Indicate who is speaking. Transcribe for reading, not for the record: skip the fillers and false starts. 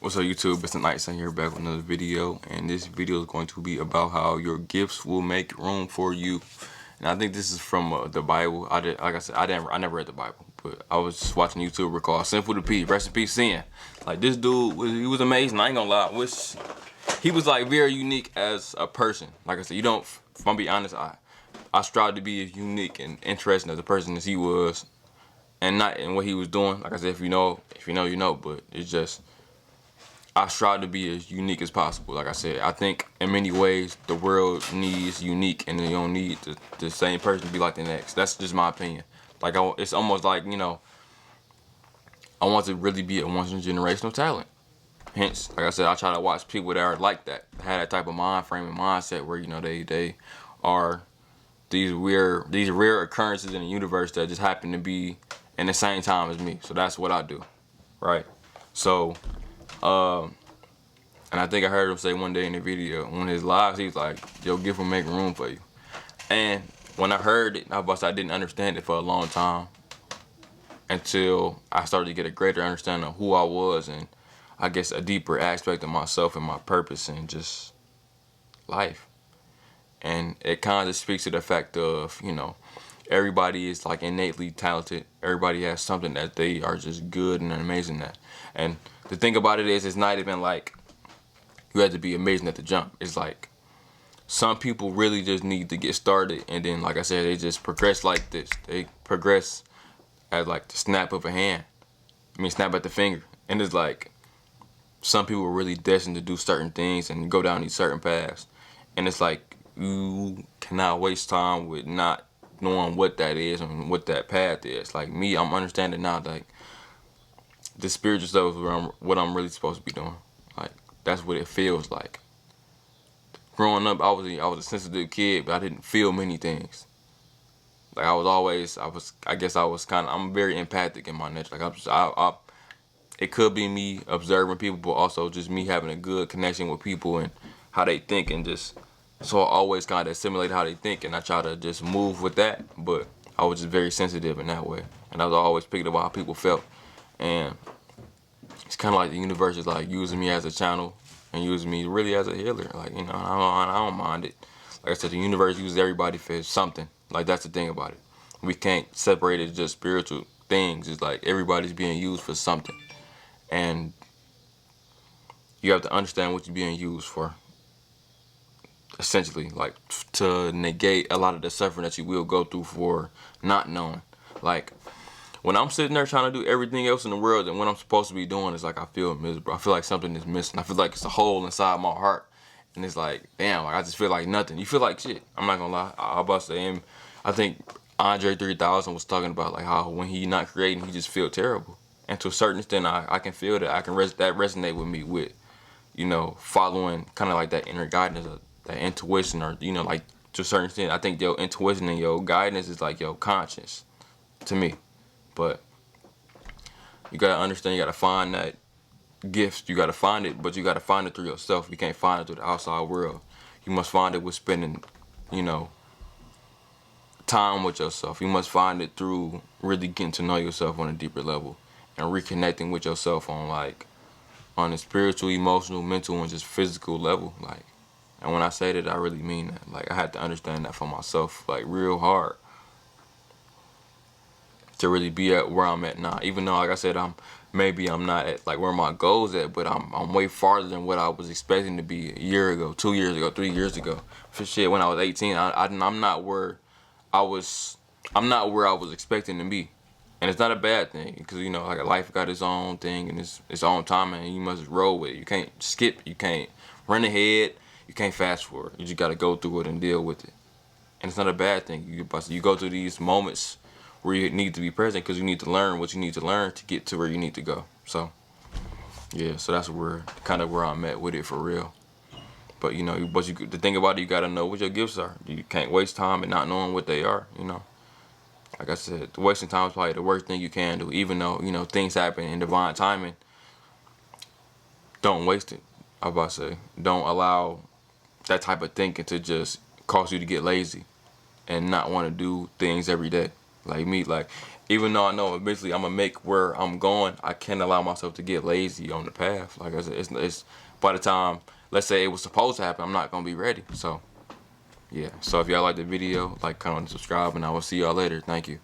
Speaker 1: What's up YouTube, it's the Night Sun here back with another video, and this video is going to be about how your gifts will make room for you. And I think this is from the Bible. Like I said, I never read the Bible, but I was just watching YouTube called Sinful to P, rest in peace Semen. Like this dude, he was amazing, I ain't gonna lie. He was like very unique as a person. Like I said, if I'm gonna be honest, I strive to be as unique and interesting as a person as he was, and not in what he was doing. Like I said, if you know, you know, but it's just, I strive to be as unique as possible. Like I said, I think in many ways the world needs unique, and they don't need the same person to be like the next. That's just my opinion. Like it's almost like, I want to really be a once in a generational talent. Hence, like I said, I try to watch people that are like that, have that type of mind frame and mindset where they are these rare occurrences in the universe that just happen to be in the same time as me. So that's what I do, right? So. And I think I heard him say one day in the video, one of his lives, he was like, your gift will make room for you. And when I heard it, I didn't understand it for a long time until I started to get a greater understanding of who I was, and I guess a deeper aspect of myself and my purpose and just life. And it kind of speaks to the fact of, everybody is like innately talented. Everybody has something that they are just good and amazing at. And the thing about it is, it's not even like you have to be amazing at the jump. It's like some people really just need to get started, and then, like I said, they just progress like this. They progress at like the snap of a hand. Snap at the finger. And it's like some people are really destined to do certain things and go down these certain paths. And it's like you cannot waste time with not knowing what that is and what that path is. Like me, I'm understanding now, like, the spiritual stuff is what I'm really supposed to be doing. Like, that's what it feels like. Growing up, I was a sensitive kid, but I didn't feel many things. Like I'm very empathic in my nature. Like it could be me observing people, but also just me having a good connection with people and how they think, and just, so I always kind of assimilate how they think, and I try to just move with that. But I was just very sensitive in that way, and I was always picking up how people felt. And it's kind of like the universe is like using me as a channel and using me really as a healer. Like, I don't mind it. Like I said, the universe uses everybody for something. Like, that's the thing about it. We can't separate it as just spiritual things. It's like everybody's being used for something. And you have to understand what you're being used for. Essentially, like, to negate a lot of the suffering that you will go through for not knowing. Like, when I'm sitting there trying to do everything else in the world, and what I'm supposed to be doing is like, I feel miserable. I feel like something is missing. I feel like it's a hole inside my heart. And it's like, damn, like I just feel like nothing. You feel like shit. I'm not gonna lie. I'm about to say, and I think Andre 3000 was talking about like how when he not creating, he just feel terrible. And to a certain extent, I can feel that. That resonate with me with, following kind of like that inner guidance, that intuition, or, like, to a certain extent, I think your intuition and your guidance is like your conscience to me. But you gotta understand, you gotta find that gift. You gotta find it, but you gotta find it through yourself. You can't find it through the outside world. You must find it with spending, time with yourself. You must find it through really getting to know yourself on a deeper level and reconnecting with yourself on a spiritual, emotional, mental, and just physical level. Like, and when I say that, I really mean that. Like, I had to understand that for myself, like, real hard, to really be at where I'm at now. Even though, like I said, I'm not at like where my goals at, but I'm way farther than what I was expecting to be a year ago, 2 years ago, 3 years ago. For shit, when I was 18, I'm not where I was. I'm not where I was expecting to be, and it's not a bad thing, because like, life got its own thing and its own time, and you must roll with it. You can't skip. You can't run ahead. You can't fast forward. You just gotta go through it and deal with it, and it's not a bad thing. You go through these moments where you need to be present, because you need to learn what you need to learn to get to where you need to go. So yeah, so that's kind of where I'm at with it for real. But the thing about it, you gotta know what your gifts are. You can't waste time and not knowing what they are. Like I said, wasting time is probably the worst thing you can do. Even though things happen in divine timing, don't waste it. I was about to say, don't allow that type of thinking to just cause you to get lazy and not want to do things every day. Like me, like even though I know eventually I'm gonna make where I'm going, I can't allow myself to get lazy on the path. Like it's by the time, let's say it was supposed to happen, I'm not gonna be ready. So yeah. So if y'all like the video, like, comment, and subscribe, and I will see y'all later. Thank you.